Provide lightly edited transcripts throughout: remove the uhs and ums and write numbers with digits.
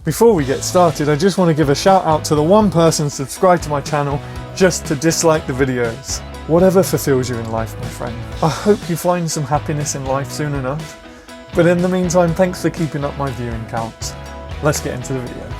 Before we get started, I just want to give a shout out to the one person subscribed to my channel just to dislike the videos. Whatever fulfills you in life, my friend. I hope you find some happiness in life soon enough. But in the meantime, thanks for keeping up my viewing counts. Let's get into the video.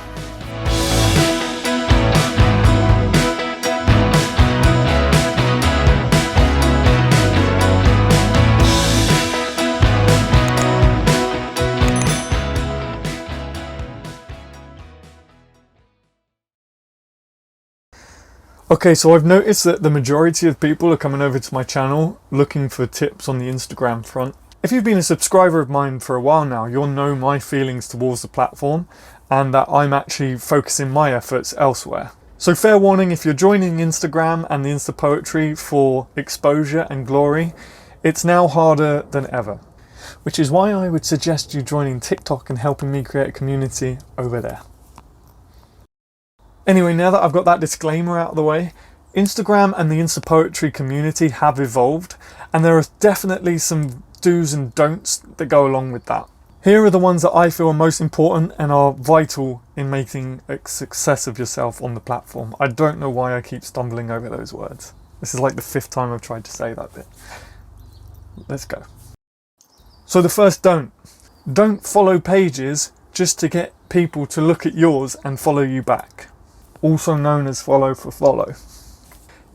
Okay, so I've noticed that the majority of people are coming over to my channel looking for tips on the Instagram front. If you've been a subscriber of mine for a while now, you'll know my feelings towards the platform and that I'm actually focusing my efforts elsewhere. So fair warning, if you're joining Instagram and the Instapoetry for exposure and glory, it's now harder than ever. Which is why I would suggest you joining TikTok and helping me create a community over there. Anyway, now that I've got that disclaimer out of the way, Instagram and the Instapoetry community have evolved, and there are definitely some do's and don'ts that go along with that. Here are the ones that I feel are most important and are vital in making a success of yourself on the platform. I don't know why I keep stumbling over those words. This is like the 5th time I've tried to say that bit. Let's go. So the first don't follow pages just to get people to look at yours and follow you back. Also known as follow for follow.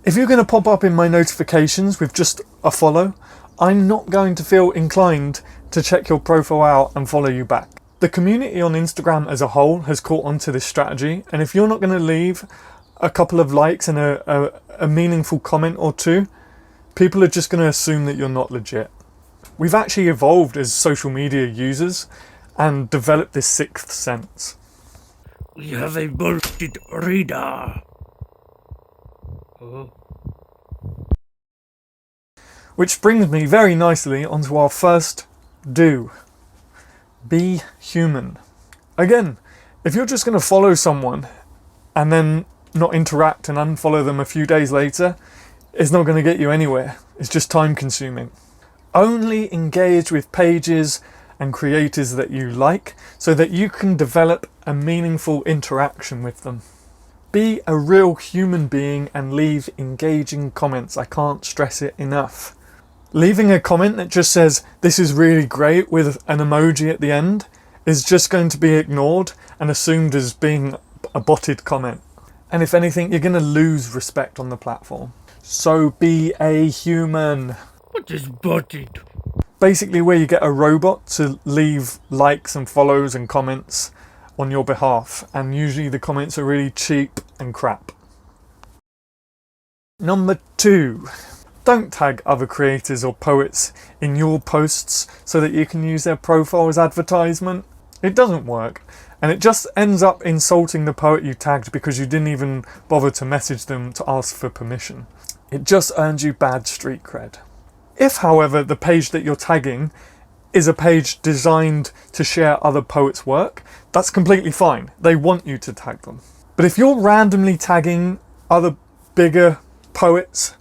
If you're going to pop up in my notifications with just a follow, I'm not going to feel inclined to check your profile out and follow you back. The community on Instagram as a whole has caught on to this strategy, and if you're not going to leave a couple of likes and a meaningful comment or two, people are just going to assume that you're not legit. We've actually evolved as social media users and developed this 6th sense. We have a bullshit reader. Oh. Which brings me very nicely onto our first do. Be human. Again, if you're just going to follow someone and then not interact and unfollow them a few days later, it's not going to get you anywhere. It's just time consuming. Only engage with pages and creators that you like so that you can develop a meaningful interaction with them. Be a real human being and leave engaging comments. I can't stress it enough. Leaving a comment that just says, "This is really great," with an emoji at the end is just going to be ignored and assumed as being a botted comment. And if anything, you're going to lose respect on the platform. So be a human. What is botted? Basically where you get a robot to leave likes and follows and comments on your behalf, and usually the comments are really cheap and crap. Number 2. Don't tag other creators or poets in your posts so that you can use their profile as advertisement. It doesn't work, and it just ends up insulting the poet you tagged because you didn't even bother to message them to ask for permission. It just earns you bad street cred. If, however, the page that you're tagging is a page designed to share other poets' work, that's completely fine. They want you to tag them. But if you're randomly tagging other bigger poets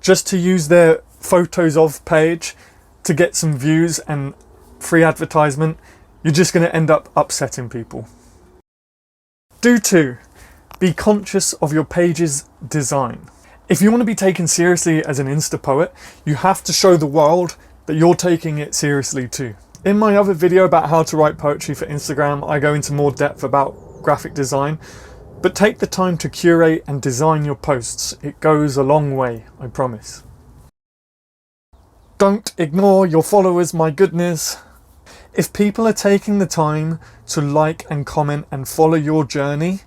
just to use their photos of page to get some views and free advertisement, you're just going to end up upsetting people. Do 2. Be conscious of your page's design. If you want to be taken seriously as an Instapoet, you have to show the world that you're taking it seriously too. In my other video about how to write poetry for Instagram, I go into more depth about graphic design, but take the time to curate and design your posts. It goes a long way, I promise. Don't ignore your followers, my goodness. If people are taking the time to like and comment and follow your journey,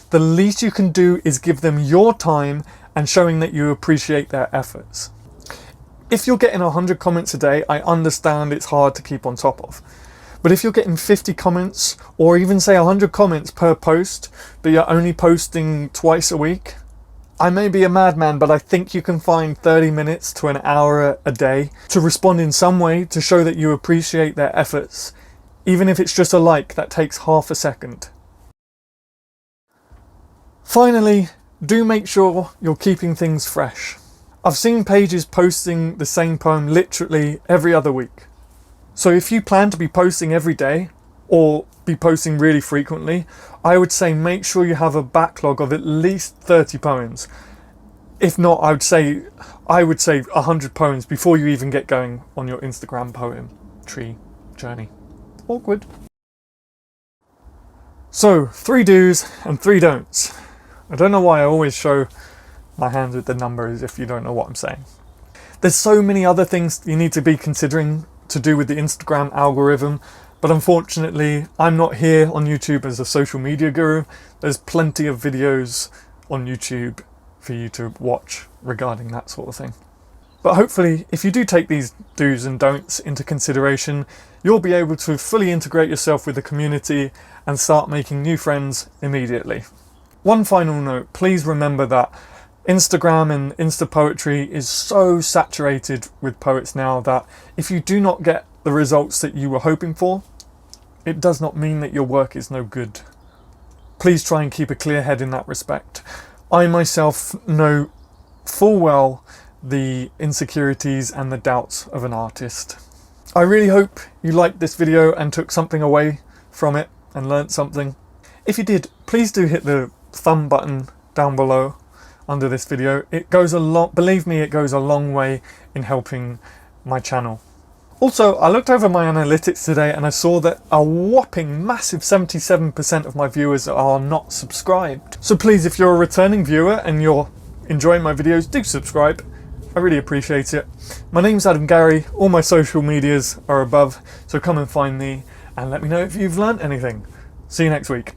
the least you can do is give them your time and showing that you appreciate their efforts. If you're getting 100 comments a day, I understand it's hard to keep on top of. But if you're getting 50 comments or even say 100 comments per post, but you're only posting twice a week, I may be a madman, but I think you can find 30 minutes to an hour a day to respond in some way to show that you appreciate their efforts. Even if it's just a like, that takes half a second. Finally, do make sure you're keeping things fresh. I've seen pages posting the same poem literally every other week. So if you plan to be posting every day, or be posting really frequently, I would say make sure you have a backlog of at least 30 poems. If not, I would say 100 poems before you even get going on your Instagram poetry journey. Awkward. So, 3 do's and 3 don'ts. I don't know why I always show my hands with the numbers if you don't know what I'm saying. There's so many other things you need to be considering to do with the Instagram algorithm, but unfortunately I'm not here on YouTube as a social media guru. There's plenty of videos on YouTube for you to watch regarding that sort of thing. But hopefully, if you do take these do's and don'ts into consideration, you'll be able to fully integrate yourself with the community and start making new friends immediately. One final note, please remember that Instagram and Instapoetry is so saturated with poets now that if you do not get the results that you were hoping for, it does not mean that your work is no good. Please try and keep a clear head in that respect. I myself know full well the insecurities and the doubts of an artist. I really hope you liked this video and took something away from it and learnt something. If you did, please do hit the thumb button down below under this video. It goes a lot, believe me, it goes a long way in helping my channel. Also, I looked over my analytics today and I saw that a whopping massive 77% of my viewers are not subscribed. So please, if you're a returning viewer and you're enjoying my videos, do subscribe. I really appreciate it. My name's Adam Gary, all my social medias are above, so come and find me and let me know if you've learnt anything. See you next week.